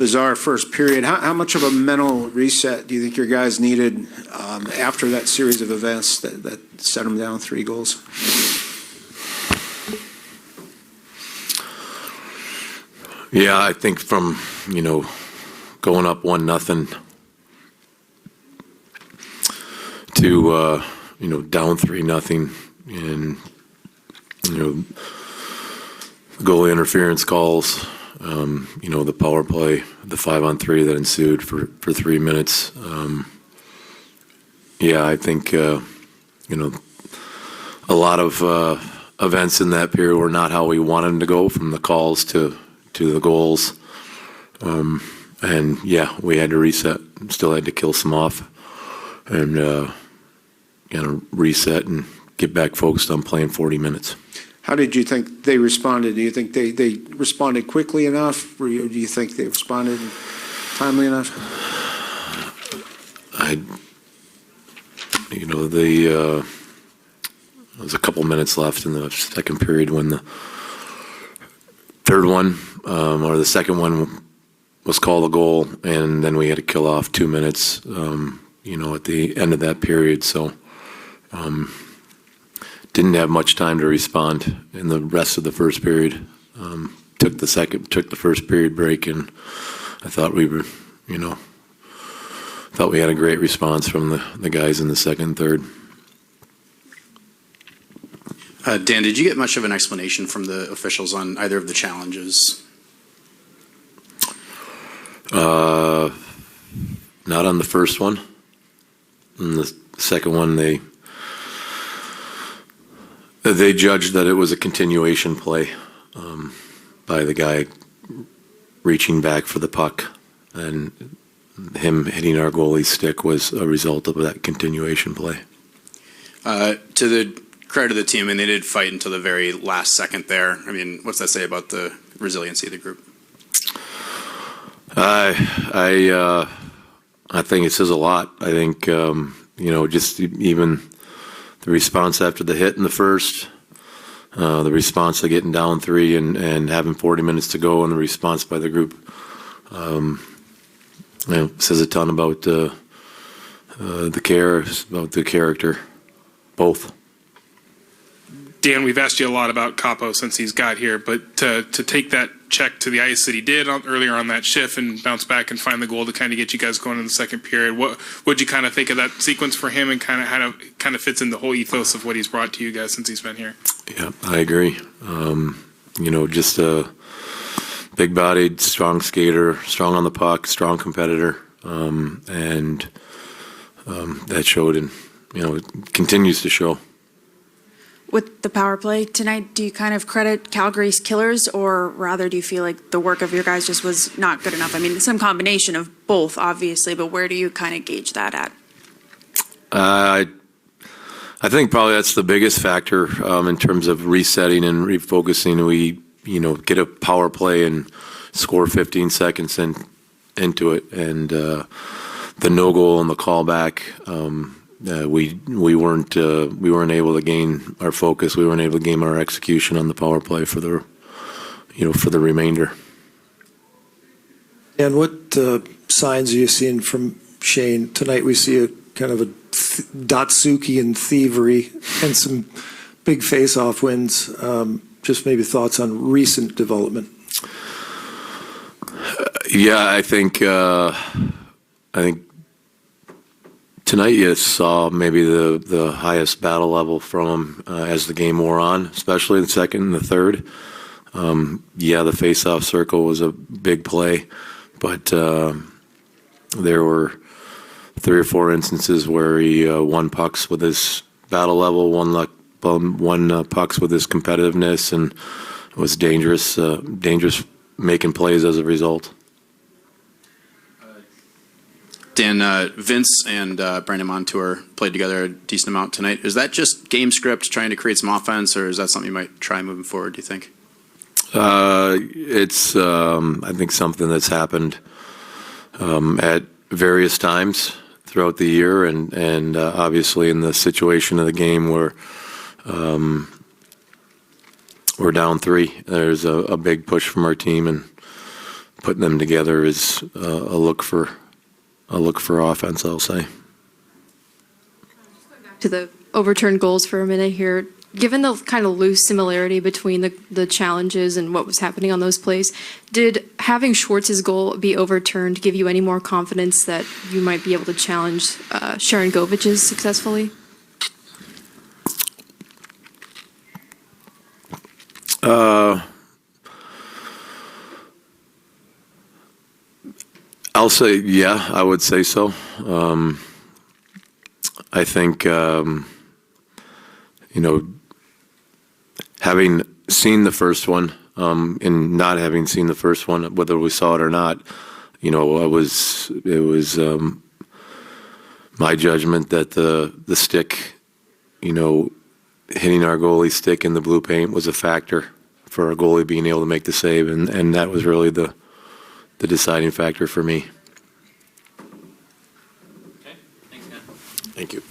bizarre first period. How much of a mental reset do you think your guys needed after that series of events that set them down 3 goals? Yeah, I think from, going up 1-0 to, down 3-0 and, goalie interference calls, the power play, the 5-on-3 that ensued for 3 minutes. I think, a lot of events in that period were not how we wanted them to go, from the calls to the goals. We had to reset, still had to kill some off and reset and get back focused on playing 40 minutes. How did you think they responded? Do you think they responded quickly enough? Or do you think they responded timely enough? There was a couple minutes left in the second period when the third one, or the second one, was called a goal, and then we had to kill off 2 minutes, at the end of that period. So didn't have much time to respond in the rest of the first period. Took the first period break, and I thought we were, thought we had a great response from the guys in the second and third. Dan, did you get much of an explanation from the officials on either of the challenges? Not on the first one. On the second one, they judged that it was a continuation play by the guy reaching back for the puck, and him hitting our goalie's stick was a result of that continuation play. To the credit of the team, and they did fight until the very last second there. I mean, what's that say about the resiliency of the group? I think it says a lot. I think, just even the response after the hit in the first, the response to getting down 3 and having 40 minutes to go, and the response by the group, says a ton about the character, both. Dan, we've asked you a lot about Capo since he's got here, but to take that check to the ice that he did earlier on that shift and bounce back and find the goal to kind of get you guys going in the second period, what'd you kind of think of that sequence for him, and kind of how it kind of fits in the whole ethos of what he's brought to you guys since he's been here? Yeah, I agree. Just a big-bodied, strong skater, strong on the puck, strong competitor, and that showed, and it continues to show. With the power play tonight, do you kind of credit Calgary's killers, or rather do you feel like the work of your guys just was not good enough? I mean, some combination of both, obviously, but where do you kind of gauge that at? I think probably that's the biggest factor in terms of resetting and refocusing. We, get a power play and score 15 seconds into it, and the no goal and the callback. We weren't able to gain our focus. We weren't able to gain our execution on the power play for the remainder. And what signs are you seeing from Shane tonight? We see a kind of a Datsuki thievery and some big face-off wins. Just maybe thoughts on recent development. I think tonight you saw maybe the highest battle level from him as the game wore on, especially in the second and the third. The face-off circle was a big play, but there were 3 or 4 instances where he won pucks with his battle level, won pucks with his competitiveness, and was dangerous making plays as a result. Dan, Vince and Brandon Montour played together a decent amount tonight. Is that just game script trying to create some offense, or is that something you might try moving forward, do you think? It's, I think, something that's happened at various times throughout the year, and obviously in the situation of the game where we're down 3. There's a big push from our team, and putting them together is a look for offense, I'll say. To the overturned goals for a minute here. Given the kind of loose similarity between the challenges and what was happening on those plays, did having Schwartz's goal be overturned give you any more confidence that you might be able to challenge Sharon Govich's successfully? I'll say, yeah, I would say so. I think, having seen the first one and not having seen the first one, whether we saw it or not, it was my judgment that the stick, hitting our goalie stick in the blue paint was a factor for our goalie being able to make the save, and that was really the deciding factor for me. Okay, thanks, Dan. Thank you.